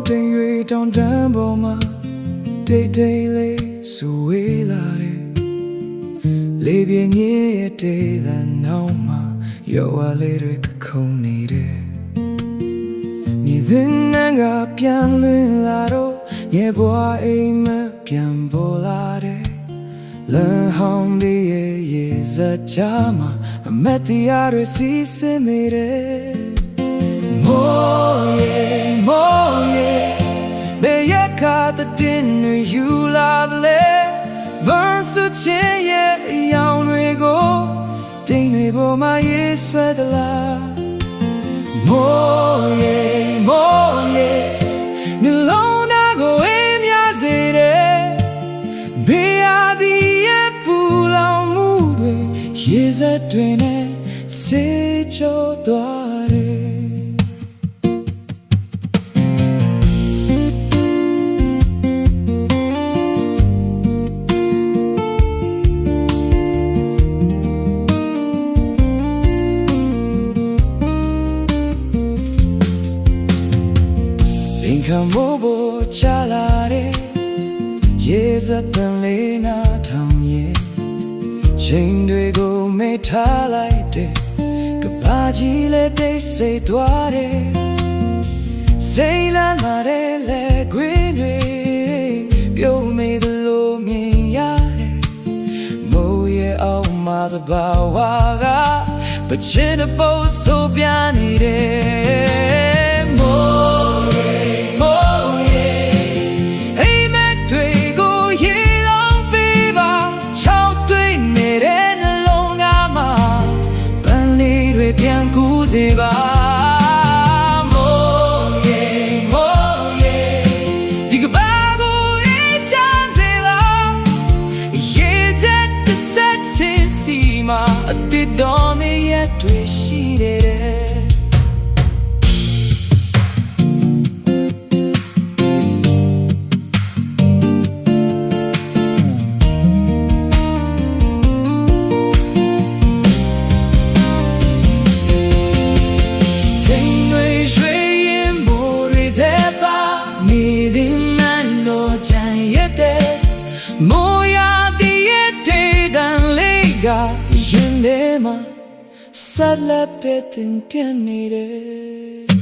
တင်၍တောင်တန်းပေါ်မှာတိတ်တိတ်လေးဆူဝေးလာတယ်လေပြင်းရဲ့တေးသံနောက်မှာရောဝါလေးတွေခုန်နေတယ်မြည်သင်းနှံကပြန်လွင်လာတော့ညဘွားအိမ်မပြန်ပေါ်လာတယ်လမ်းဟောင်းလေးရဲ့ရေစကြမှာအမတ်တရားတွေစီးဆင်းနေတယ်မိုးရေဘေးရကတဲ့တင်တွေယူလာလေဗန်စချင်ရဲ့အယောင်တွေကိုတိမ်တွေပေါ်မှာရေးဆွဲသလားမိုးရေနှလုံးသားကိုအေးမြစေတယ်ဘေးရာသီရဲ့ပူလောင်မှုတွေရေစက်တွေနဲ့စေချိုးသွားတယ်ခံမိုးပေါ်ချလာတဲ့ရေစက်တန်လေးနာထောင်ရဲ့ချိန်တွေကိုမေ့ထားလိုက်တဲ့ကဘာကြီးလေးတိတ်ဆိတ်သွားတယ်စိတ်လန်းလာတဲ့လက်ခွေးတွေပြုံးမိသလိုမြင်ရတယ်မိုးရဲ့အောက်မှာသဘာဝကပချစ်တဲ့ပုံဆိုပြနေတယ်မိုးပြန်ကူးစေပါမိုးရေဒီကဘာကိုအေးချမ်းစေပါရေချက်တစ်ဆက်ချင်းစီမှာအတိတ်တော်နေရတွေ့ရှိတယ်မိုးရာသီရဲ့တေးသံလေးကရင်ထဲမှာဆက်လက်ပဲတင်ပြနေတယ်